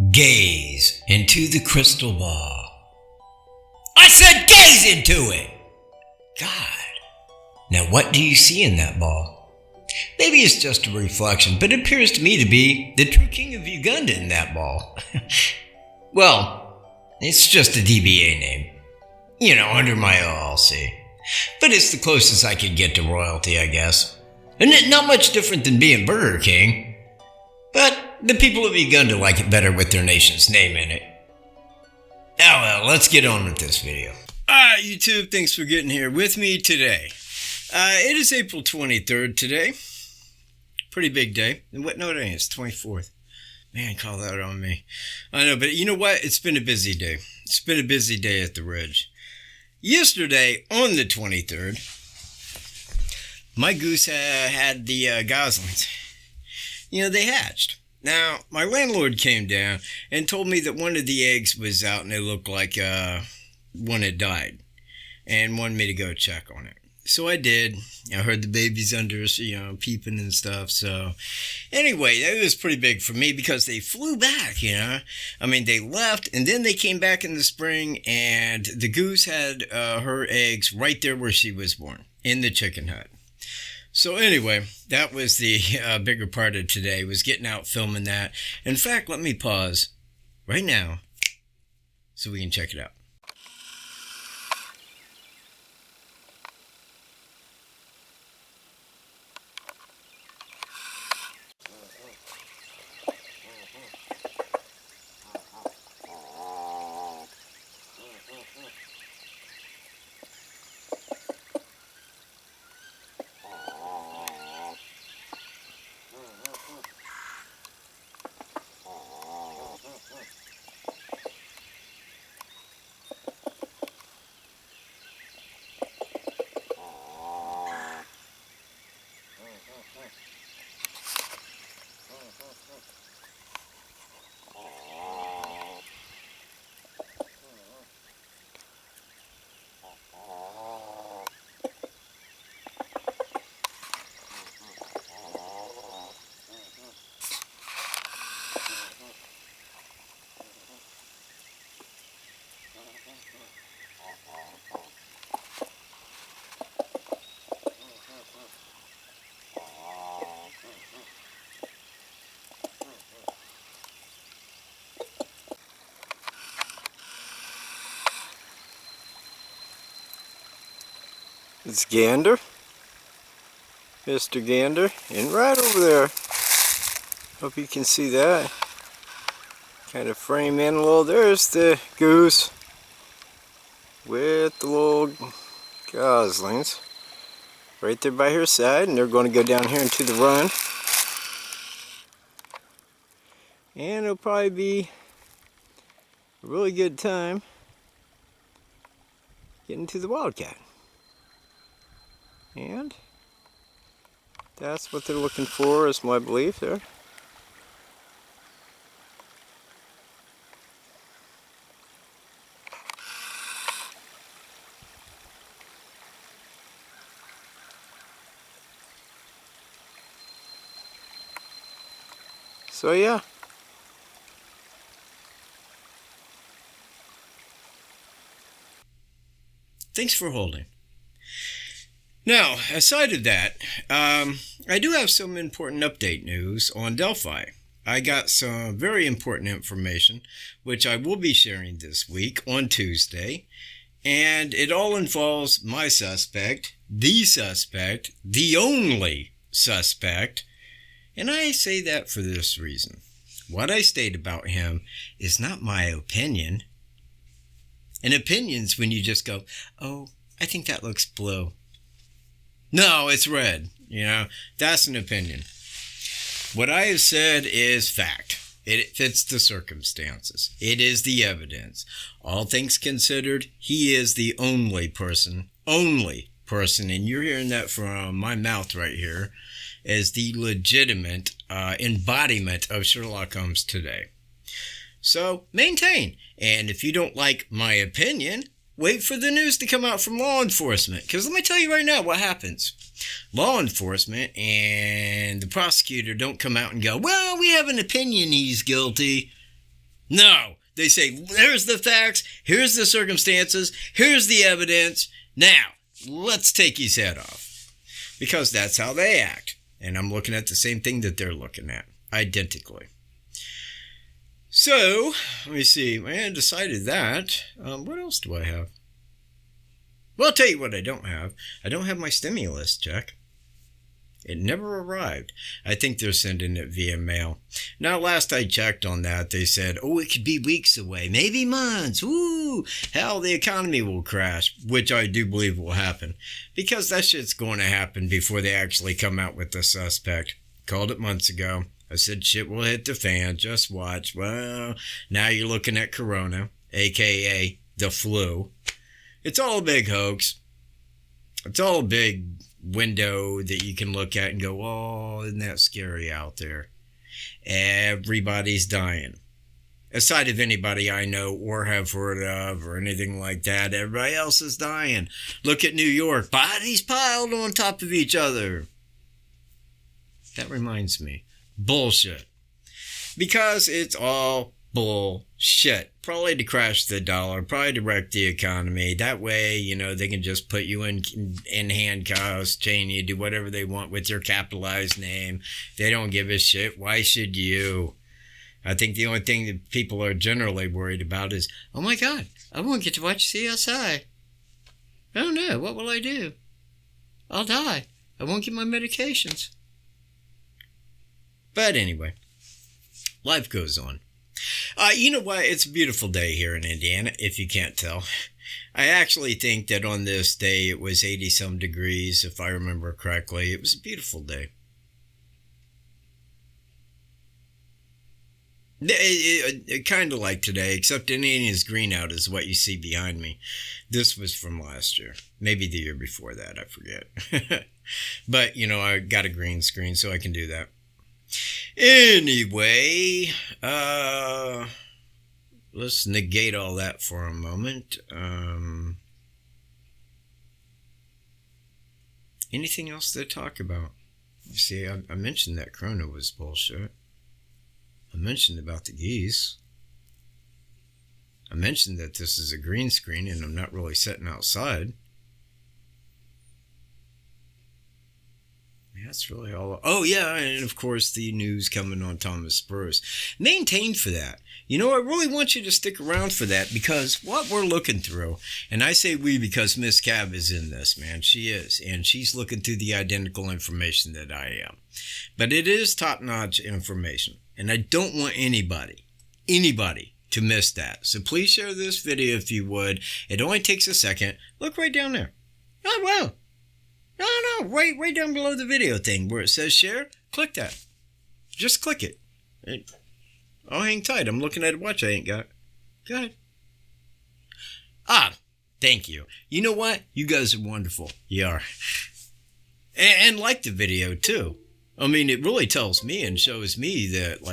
Gaze into the crystal ball. I said gaze into it! God. Now what do you see in that ball? Maybe it's just a reflection, but it appears to me to be the true king of Uganda in that ball. Well, it's just a DBA name. You know, under my LLC. But it's the closest I could get to royalty, I guess. And not much different than being Burger King. But the people of Uganda like it better with their nation's name in it. Oh well, let's get on with this video. Alright, YouTube, thanks for getting here with me today. It is April 23rd today. Pretty big day. And what? No, it ain't. It's 24th. Man, call that on me. I know, but you know what? It's been a busy day. It's been a busy day at the Ridge. Yesterday, on the 23rd, my goose had the goslings. You know, they hatched. Now, my landlord came down and told me that one of the eggs was out and it looked like one had died, and wanted me to go check on it. So I did. I heard the babies under, peeping and stuff. So anyway, it was pretty big for me because they flew back, I mean, they left and then they came back in the spring, and the goose had her eggs right there where she was born, in the chicken hut. So anyway, that was the bigger part of today, was getting out filming that. In fact, let me pause right now so we can check it out. It's Gander, Mr. Gander, and right over there, hope you can see that, kind of frame in a little, there's the goose with the little goslings right there by her side, and they're going to go down here into the run, and it'll probably be a really good time getting to the wildcat. And that's what they're looking for, is my belief there. So yeah. Thanks for holding. Now, aside of that, I do have some important update news on Delphi. I got some very important information, which I will be sharing this week on Tuesday, and it all involves my suspect, the only suspect, and I say that for this reason. What I state about him is not my opinion. An opinion's when you just go, oh, I think that looks blue. No, it's red. That's an opinion. What I have said is fact. It fits the circumstances. It is the evidence. All things considered, he is the only person, and you're hearing that from my mouth right here, as the legitimate embodiment of Sherlock Holmes today. So, maintain. And if you don't like my opinion, wait for the news to come out from law enforcement. Because let me tell you right now what happens. Law enforcement and the prosecutor don't come out and go, well, we have an opinion he's guilty. No, they say, here's the facts, here's the circumstances, here's the evidence. Now, let's take his head off. Because that's how they act. And I'm looking at the same thing that they're looking at, identically. So, let me see. I decided that. What else do I have? Well, I'll tell you what I don't have. I don't have my stimulus check. It never arrived. I think they're sending it via mail. Now, last I checked on that, they said, it could be weeks away, maybe months. Woo! Hell, the economy will crash, which I do believe will happen. Because that shit's going to happen before they actually come out with the suspect. Called it months ago. I said shit will hit the fan. Just watch. Well, now you're looking at Corona, a.k.a. the flu. It's all a big hoax. It's all a big window that you can look at and go, oh, isn't that scary out there? Everybody's dying. Aside of anybody I know or have heard of or anything like that, everybody else is dying. Look at New York. Bodies piled on top of each other. That reminds me. Bullshit. Because it's all bullshit. Probably to crash the dollar, probably to wreck the economy. That way, they can just put you in handcuffs, chain you, do whatever they want with your capitalized name. They don't give a shit. Why should you? I think the only thing that people are generally worried about is, oh my God, I won't get to watch CSI. Oh no, what will I do? I'll die. I won't get my medications. But anyway, life goes on. You know what? It's a beautiful day here in Indiana, if you can't tell. I actually think that on this day it was 80-some degrees, if I remember correctly. It was a beautiful day. It kind of like today, except it ain't as green out as what you see behind me. This was from last year. Maybe the year before that, I forget. But, I got a green screen, so I can do that. Anyway, let's negate all that for a moment. Anything else to talk about? You see, I mentioned that Corona was bullshit. I mentioned about the geese. I mentioned that this is a green screen and I'm not really sitting outside. That's really all. Oh, yeah, and of course the news coming on Thomas Spurs. Maintained for that. I really want you to stick around for that because what we're looking through, and I say we because Miss Cav is in this, man. She is, and she's looking through the identical information that I am. But it is top-notch information, and I don't want anybody to miss that. So please share this video if you would. It only takes a second. Look right down there. Oh, wow. No, right down below the video thing where it says share, click that. Just click it. I'll hang tight. I'm looking at a watch I ain't got. Go ahead. Thank you. You know what? You guys are wonderful. You are. And like the video, too. I mean, it really tells me and shows me that,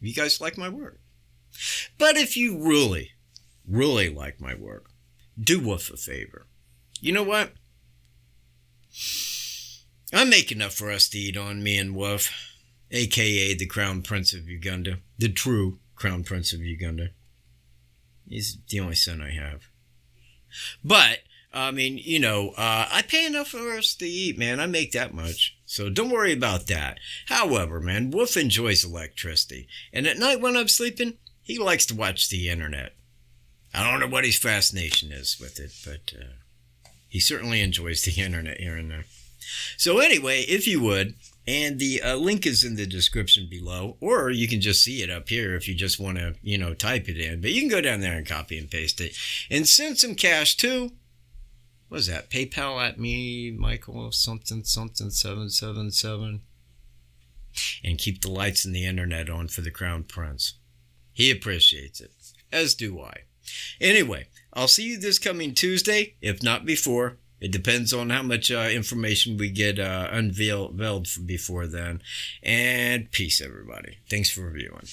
you guys like my work. But if you really, really like my work, do Wolf a favor. You know what? I make enough for us to eat on, me and Wolf, a.k.a. the Crown Prince of Uganda. The true Crown Prince of Uganda. He's the only son I have. But, I mean, I pay enough for us to eat, man. I make that much. So don't worry about that. However, man, Wolf enjoys electricity. And at night when I'm sleeping, he likes to watch the internet. I don't know what his fascination is with it, but he certainly enjoys the internet here and there. So anyway, if you would, and the link is in the description below, or you can just see it up here if you just want to, type it in. But you can go down there and copy and paste it. And send some cash to, what is that, PayPal at me, Michael, something 777. And keep the lights and the internet on for the Crown Prince. He appreciates it, as do I. Anyway, I'll see you this coming Tuesday, if not before. It depends on how much information we get unveiled before then. And peace, everybody. Thanks for viewing.